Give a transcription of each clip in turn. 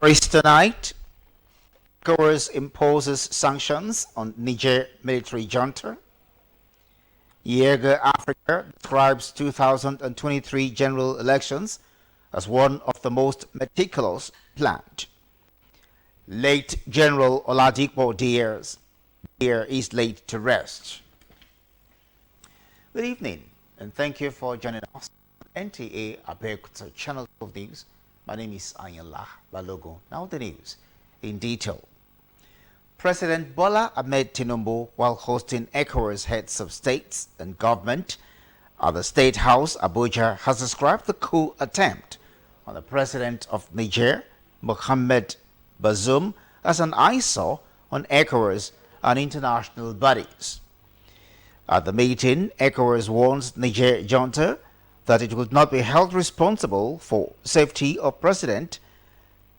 Stories tonight. ECOWAS imposes sanctions on Niger military junta. Jaeger Africa describes 2023 general elections as one of the most meticulous planned. Late General Oladipo Diaz is laid to rest. Good evening, and thank you for joining us on NTA Abeokuta Channel of News. My name is Ayala Balogo. Now the news in detail. President Bola Ahmed Tinubu, while hosting ECOWAS heads of states and government at the State House, Abuja, has described the coup attempt on the president of Niger, Mohamed Bazoum, as an eyesore on ECOWAS and international bodies. At the meeting, ECOWAS warns Niger junta that it would not be held responsible for safety of President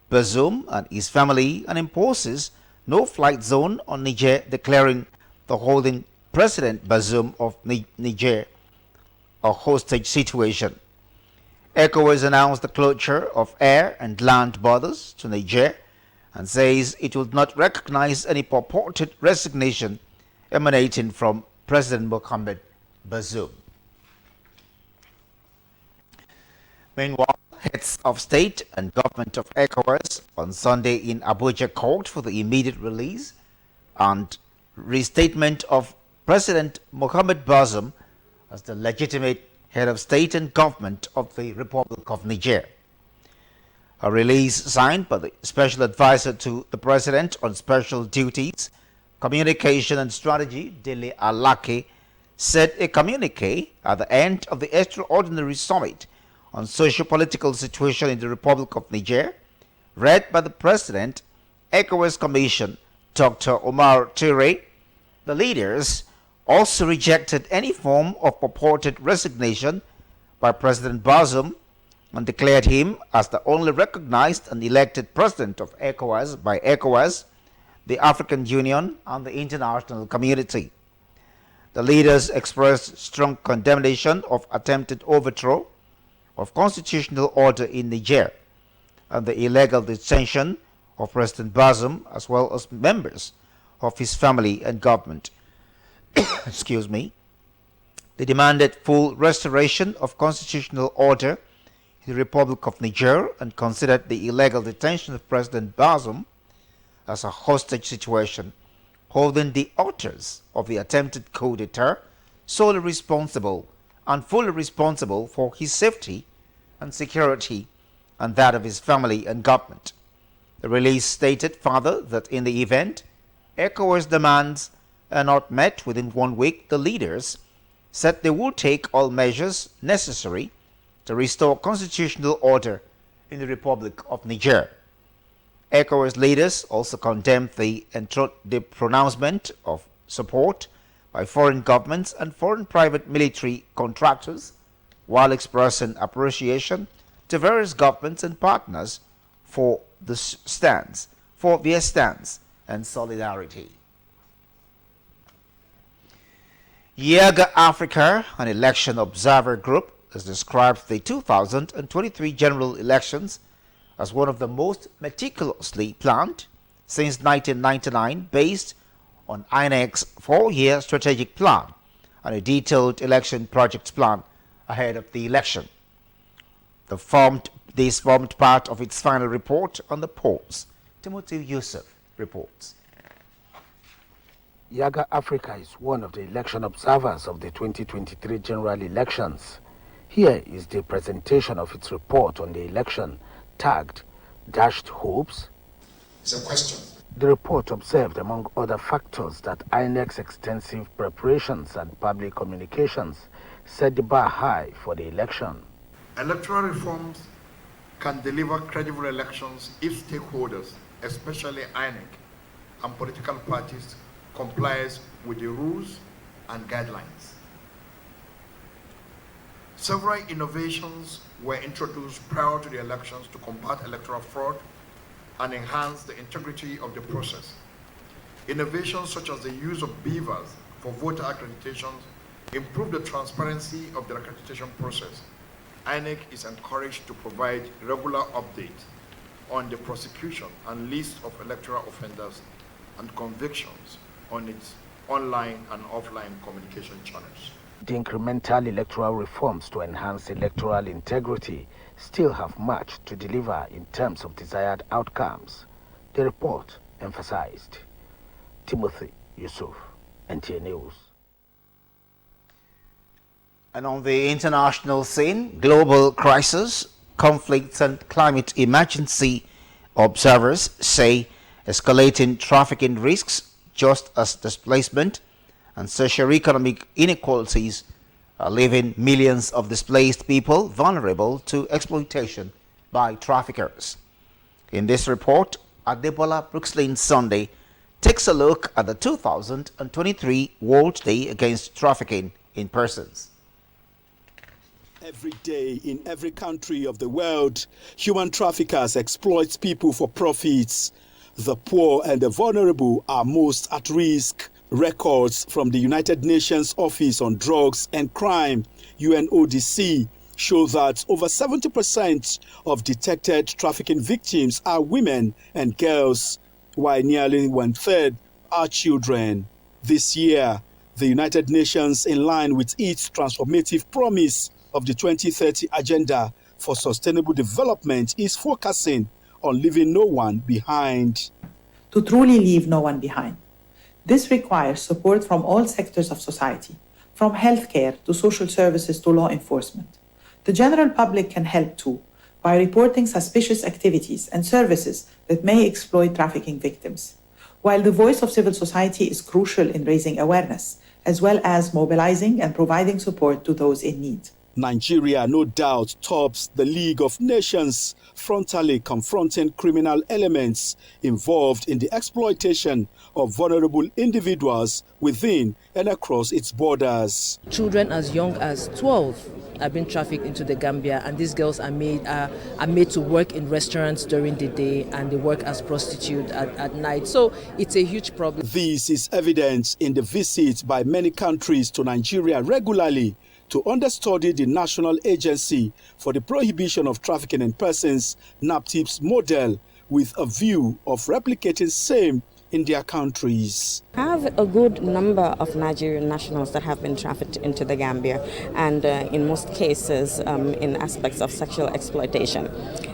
Bazoum and his family and imposes no-flight zone on Niger, declaring the holding President Bazoum of Niger a hostage situation. ECOWAS announced the closure of air and land borders to Niger and says it will not recognize any purported resignation emanating from President Mohamed Bazoum. Meanwhile, heads of state and government of ECOWAS on Sunday in Abuja called for the immediate release and restatement of President Mohamed Bazoum as the legitimate head of state and government of the Republic of Niger. A release signed by the Special Advisor to the President on Special Duties, Communication and Strategy, Dele Alake, said a communique at the end of the extraordinary summit on socio-political situation in the Republic of Niger, read by the President, ECOWAS Commission, Dr. Omar Ture. The leaders also rejected any form of purported resignation by President Bazoum and declared him as the only recognized and elected president of ECOWAS by ECOWAS, the African Union, and the international community. The leaders expressed strong condemnation of attempted overthrow of constitutional order in Niger and the illegal detention of President Bazoum as well as members of his family and government. Excuse me. They demanded full restoration of constitutional order in the Republic of Niger and considered the illegal detention of President Bazoum as a hostage situation, holding the authors of the attempted coup d'etat solely responsible and fully responsible for his safety and security and that of his family and government. The release stated further that in the event ECOWAS demands are not met within 1 week, the leaders said they will take all measures necessary to restore constitutional order in the Republic of Niger. ECOWAS leaders also condemned the pronouncement of support by foreign governments and foreign private military contractors, while expressing appreciation to various governments and partners for their stance and solidarity. Jaeger Africa, an election observer group, has described the 2023 general elections as one of the most meticulously planned since 1999, based on INEC's 4-year strategic plan and a detailed election project plan ahead of the election. This formed part of its final report on the polls. Timothy Yusuf reports. Jaeger Africa is one of the election observers of the 2023 general elections. Here is the presentation of its report on the election, tagged Dashed Hopes. It's a question. The report observed, among other factors, that INEC's extensive preparations and public communications set the bar high for the election. Electoral reforms can deliver credible elections if stakeholders, especially INEC and political parties, complies with the rules and guidelines. Several innovations were introduced prior to the elections to combat electoral fraud and enhance the integrity of the process. Innovations such as the use of beavers for voter accreditations, improve the transparency of the accreditation process. INEC is encouraged to provide regular updates on the prosecution and list of electoral offenders and convictions on its online and offline communication channels. The incremental electoral reforms to enhance electoral integrity still have much to deliver in terms of desired outcomes, the report emphasized. Timothy Yusuf, NTA News. And on the international scene, global crisis, conflicts and climate emergency observers say escalating trafficking risks, just as displacement and socio-economic inequalities are leaving millions of displaced people vulnerable to exploitation by traffickers. In this report, Adebola Brooksland Sunday takes a look at the 2023 World Day Against Trafficking in Persons. Every day in every country of the world, human traffickers exploit people for profits. The poor and the vulnerable are most at risk. Records from the United Nations Office on Drugs and Crime, UNODC, show that over 70% of detected trafficking victims are women and girls, while nearly 1/3 are children. This year, the United Nations, in line with its transformative promise of the 2030 Agenda for Sustainable Development, is focusing on leaving no one behind. To truly leave no one behind. This requires support from all sectors of society, from healthcare to social services to law enforcement. The general public can help too, by reporting suspicious activities and services that may exploit trafficking victims. While the voice of civil society is crucial in raising awareness, as well as mobilizing and providing support to those in need. Nigeria, no doubt, tops the League of Nations, frontally confronting criminal elements involved in the exploitation of vulnerable individuals within and across its borders. Children as young as 12 have been trafficked into the Gambia, and these girls are made to work in restaurants during the day, and they work as prostitutes at night. So it's a huge problem. This is evident in the visits by many countries to Nigeria regularly to understudy the National Agency for the Prohibition of Trafficking in Persons, NAPTIP's model, with a view of replicating same in their countries. I have a good number of Nigerian nationals that have been trafficked into the Gambia, and in most cases in aspects of sexual exploitation.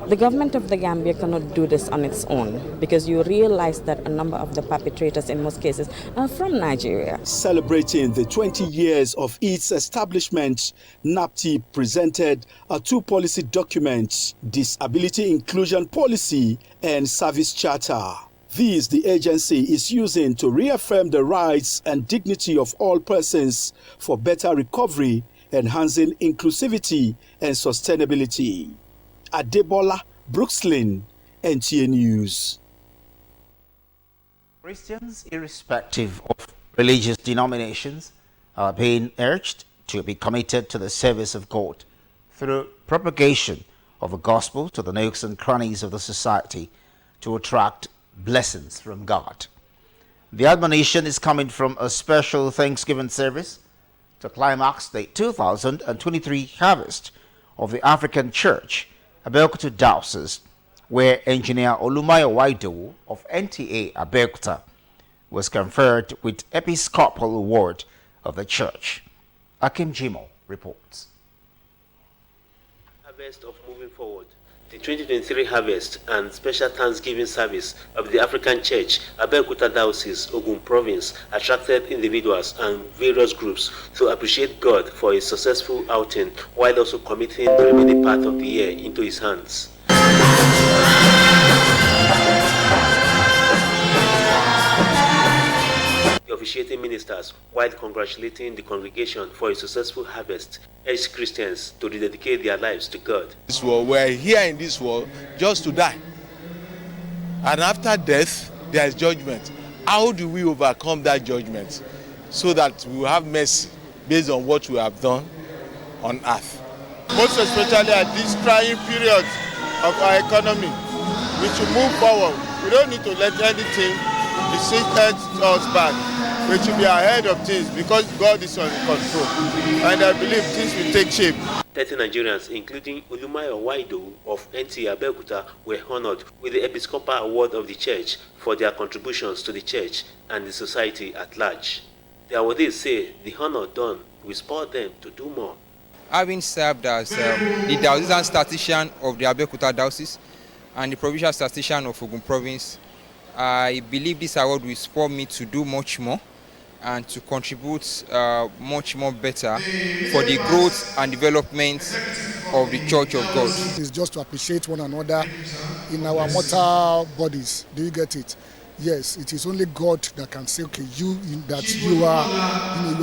The government of the Gambia cannot do this on its own, because you realize that a number of the perpetrators in most cases are from Nigeria. Celebrating the 20 years of its establishment, NAPTIP presented a two policy documents: Disability Inclusion Policy and Service Charter. These the agency is using to reaffirm the rights and dignity of all persons for better recovery, enhancing inclusivity and sustainability. Adebola Brooksland, NTA News. Christians, irrespective of religious denominations, are being urged to be committed to the service of God through propagation of the gospel to the nooks and crannies of the society to attract blessings from God. The admonition is coming from a special Thanksgiving service to climax the 2023 harvest of the African Church, Abeokuta Diocese, where Engineer Olumayo Waido of NTA Abeokuta was conferred with Episcopal Award of the Church. Akim Jimo reports. Harvest of moving forward. The 2023 harvest and special Thanksgiving service of the African Church, Abeokuta Diocese, Ogun Province, attracted individuals and various groups to appreciate God for his successful outing, while also committing the remaining part of the year into his hands. The officiating ministers, while congratulating the congregation for a successful harvest, urged Christians to rededicate their lives to God. This world, we're here in this world just to die. And after death, there is judgment. How do we overcome that judgment so that we will have mercy based on what we have done on earth? Most especially at this trying period of our economy, we should move forward. We don't need to let anything set us back. we should be ahead of things because God is on control. And I believe things will take shape. 30 Nigerians, including Olumayo Waido of NTA Abeokuta, were honored with the Episcopal Award of the Church for their contributions to the church and the society at large. The awardees say the honor done will spur them to do more. Having served as the diocesan statistician of the Abeokuta Diocese and the provincial statistician of Ogun Province, I believe this award will spur me to do much more and to contribute much more better for the growth and development of the Church of God. It's just to appreciate one another in our mortal bodies. Do you get it? Yes, it is only God that can say, okay, you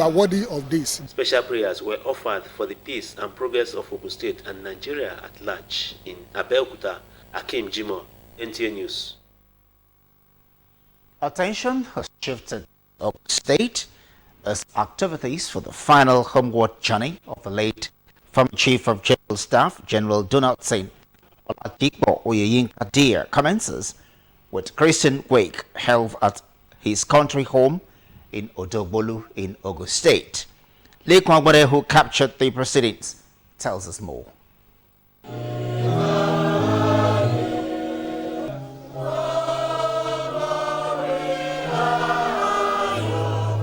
are worthy of this. Special prayers were offered for the peace and progress of Ogun State and Nigeria at large. In Abeokuta, Akim Jimo, NTA News. Attention has shifted to Ogun State as activities for the final homeward journey of the late former Chief of General Staff, General Donaldson Oladipo Oyeyinka Dear, commences with Christian wake held at his country home in Odogbolu in Ogun State. Lekwan Agbade, who captured the proceedings, tells us more.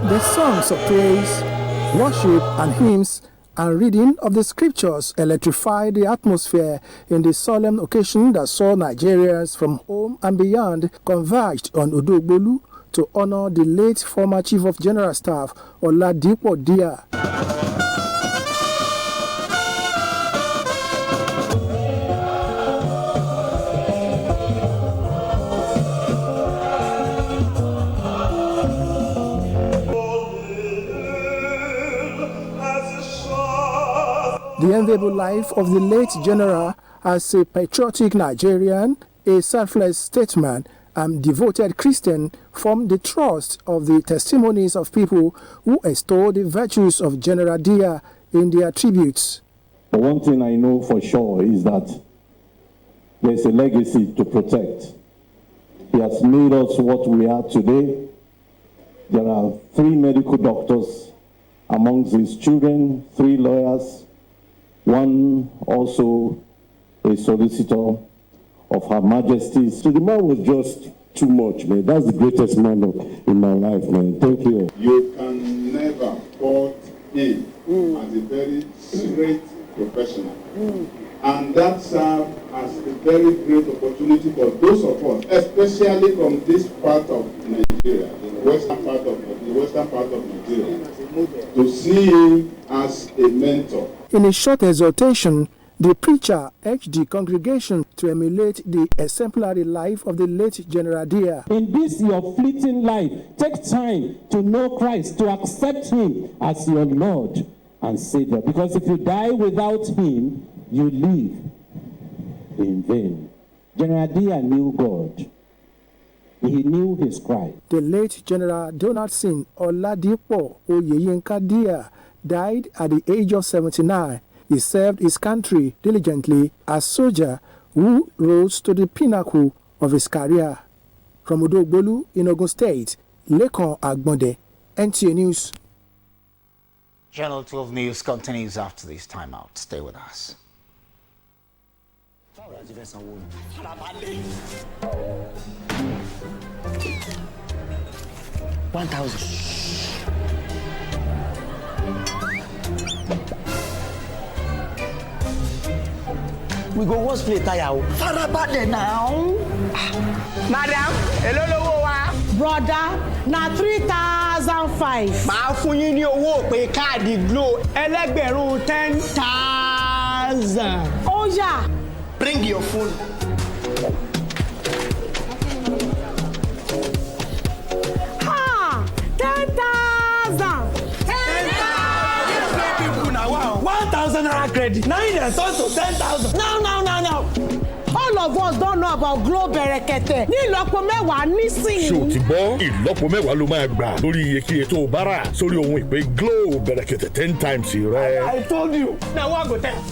The songs of praise, worship and hymns and reading of the scriptures electrified the atmosphere in the solemn occasion that saw Nigerians from home and beyond converged on Odogbolu to honor the late former Chief of General Staff, Oladipo Dia. The enviable life of the late general as a patriotic Nigerian, a selfless statesman, and devoted Christian formed the trust of the testimonies of people who extol the virtues of General Dia in their tributes. But one thing I know for sure is that there's a legacy to protect. He has made us what we are today. There are 3 medical doctors amongst his children, 3 lawyers, 1 also a solicitor of Her Majesty. So the man was just too much, man. That's the greatest man in my life, man. Thank you. You can never fault him as a very great professional. And that served as a very great opportunity for those of us, especially from this part of Nigeria, the western part of Nigeria, to see him as a mentor. In a short exhortation, the preacher urged the congregation to emulate the exemplary life of the late General Dia. In this your fleeting life, take time to know Christ, to accept him as your Lord and Savior. Because if you die without him, you live in vain. General Dia knew God. He knew his Christ. The late General Donaldson Oladipo Oyeyinka Dia died at the age of 79. He served his country diligently as soldier who rose to the pinnacle of his career. From Odogbolu in Ogun State, Lekwan Agbade, NTA News. Channel 12 News continues after this timeout. Stay with us. 1,000. We go wash plate tire o. Farabalẹ̀ now. Madam, èló lówó wa? Brother, na 3,005. Màá fún yín ní owó pé káàdì Glo ẹlẹ́gbẹ̀rún 10,000. Ó yá. Bring your phone. Ha! 10,000. 1,000 naira credit. Now you dey turn to 10,000. No. All of us don't know about Glo Berekete. Ní ìlọ́po mẹ́wàá nísìnyí. Ṣé o ti gbọ́? Ìlọ́po mẹ́wàá ló máa gbà lórí iyekíye tó o bá rà sórí ohun ìpè Glo Berekete 10 times rẹ. I told you. Now what go tell?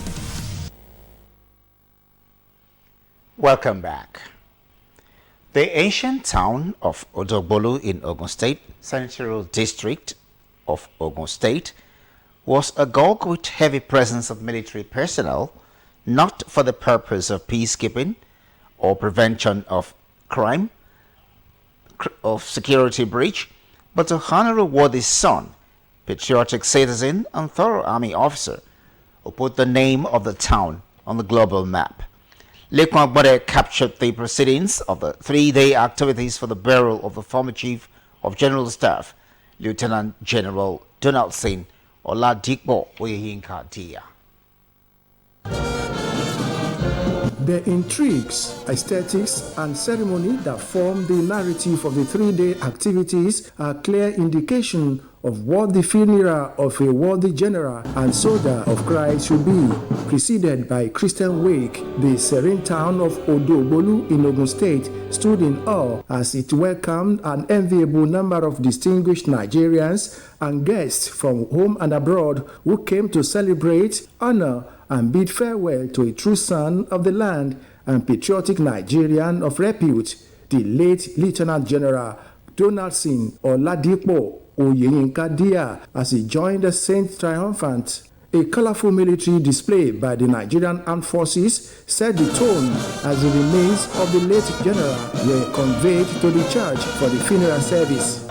Welcome back. The ancient town of Odogbolu in Ogun State, Senatorial District of Ogun State, was agog with heavy presence of military personnel, not for the purpose of peacekeeping or prevention of crime, of security breach, but to honor a worthy son, patriotic citizen, and thorough army officer who put the name of the town on the global map. Lekwan Gbode captured the proceedings of the three-day activities for the burial of the former Chief of General Staff, Lieutenant General Donaldson Oladipo Oyeyinka Dia. The intrigues, aesthetics, and ceremony that form the narrative of the three-day activities are clear indication of what the funeral of a worthy general and soldier of Christ should be. Preceded by Christian wake, the serene town of Odogbolu in Ogun State stood in awe as it welcomed an enviable number of distinguished Nigerians and guests from home and abroad who came to celebrate, honor, and bid farewell to a true son of the land and patriotic Nigerian of repute, the late Lieutenant General Donaldson Oladipo Oyeyinka Dia, as he joined the Saint Triumphant. A colorful military display by the Nigerian Armed Forces set the tone as the remains of the late general were conveyed to the church for the funeral service.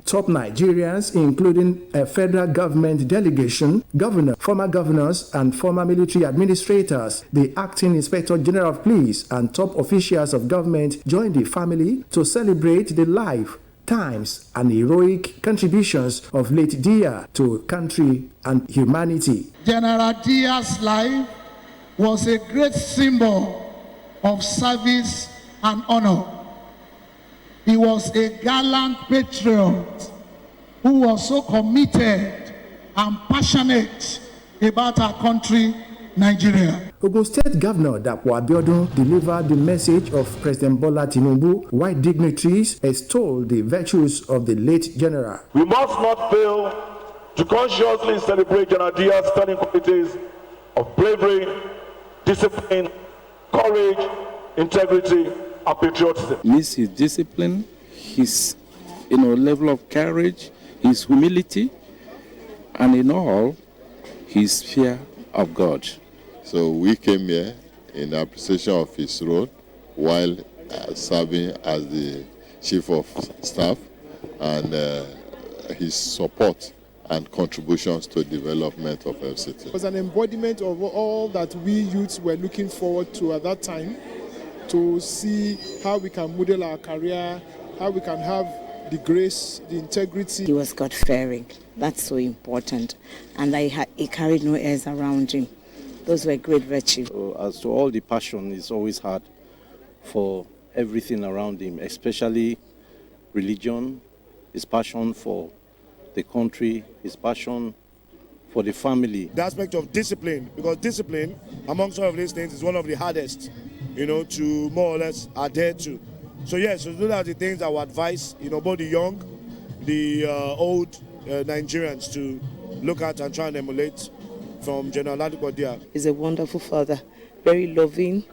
Top Nigerians, including a federal government delegation, governor, former governors, and former military administrators, the acting inspector general of police, and top officials of government joined the family to celebrate the life, times, and heroic contributions of late Dia to country and humanity. General Dia's life was a great symbol of service and honor. He was a gallant patriot who was so committed and passionate about our country, Nigeria. Ogun State Governor Dapo Abiodun delivered the message of President Bola Tinubu, while dignitaries extolled the virtues of the late general. We must not fail to consciously celebrate General Dia's sterling qualities of bravery, discipline, courage, integrity, and patriotism. Means his discipline, his level of courage, his humility, and in all, his fear of God. So we came here in appreciation of his role while serving as the Chief of Staff and his support and contributions to the development of FCT. It was an embodiment of all that we youths were looking forward to at that time, to see how we can model our career, how we can have the grace, the integrity. He was God-fearing. That's so important. And he carried no airs around him. Those were great virtues. As to all the passion, it's always hard for everything around him, especially religion, his passion for the country, his passion for the family. The aspect of discipline, because discipline, amongst all of these things, is one of the hardest, to more or less adhere to. So yes, those are the things I would advise, both the young, the old Nigerians to look at and try and emulate from General Oladipo Dia. He's a wonderful father, very loving,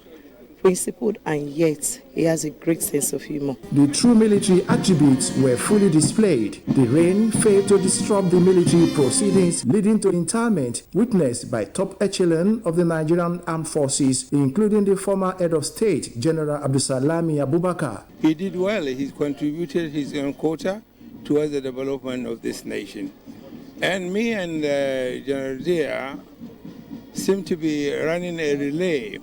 principled, and yet he has a great sense of humor. The true military attributes were fully displayed. The rain failed to disrupt the military proceedings, leading to interment witnessed by top echelon of the Nigerian Armed Forces, including the former head of state, General Abdulsalami Abubakar. He did well. He contributed his own quota towards the development of this nation. And me and General Dia seem to be running a relay,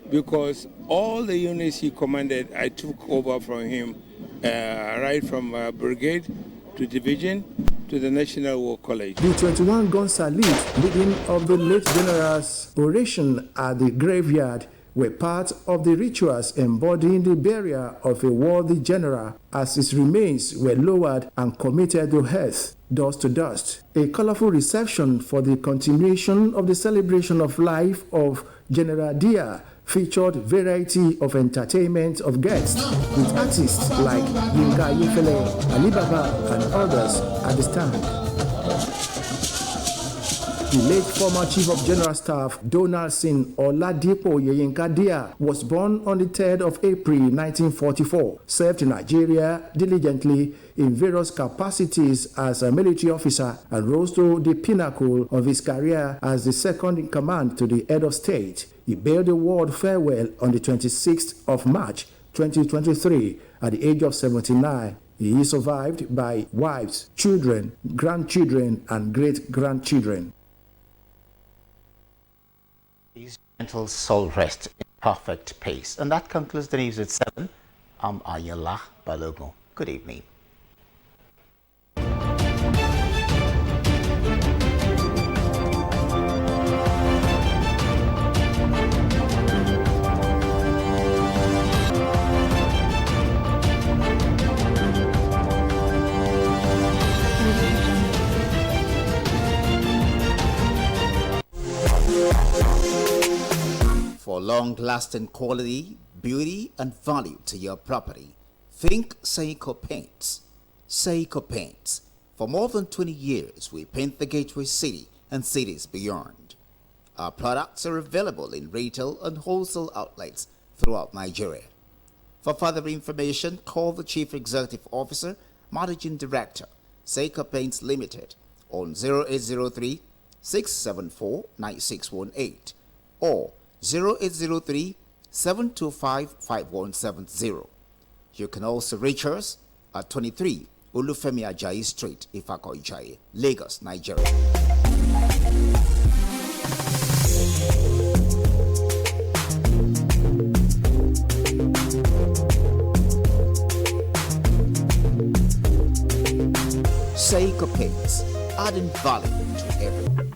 because all the units he commanded, I took over from him, right from brigade to division to the National War College. The 21-gun salute leading of the late general's oration at the graveyard were part of the rituals embodying the burial of a worthy general, as his remains were lowered and committed to earth, dust to dust. A colorful reception for the continuation of the celebration of life of General Dia featured variety of entertainment of guests, with artists like Yinka Ayefele, Alibaba, and others at the stand. The late former Chief of General Staff Donaldson Oladipo Yeyinka Dia was born on the 3rd of April 1944, served in Nigeria diligently in various capacities as a military officer and rose to the pinnacle of his career as the second in command to the head of state. He bade the world farewell on the 26th of March 2023 at the age of 79. He is survived by wives, children, grandchildren, and great-grandchildren. His gentle soul rest in perfect peace. And that concludes the news at 7. I'm Ayala Balogun. Good evening. For long-lasting quality, beauty, and value to your property, think Seiko Paints. Seiko Paints. For more than 20 years, we paint the gateway city and cities beyond. Our products are available in retail and wholesale outlets throughout Nigeria. For further information, call the Chief Executive Officer, Managing Director, Seiko Paints Limited on 0803 674 9618 or 0803-725-5170. You can also reach us at 23 Olufemi Ajayi Street, Ifako Ijayi, Lagos, Nigeria. Seiko Paints, adding value to everyone.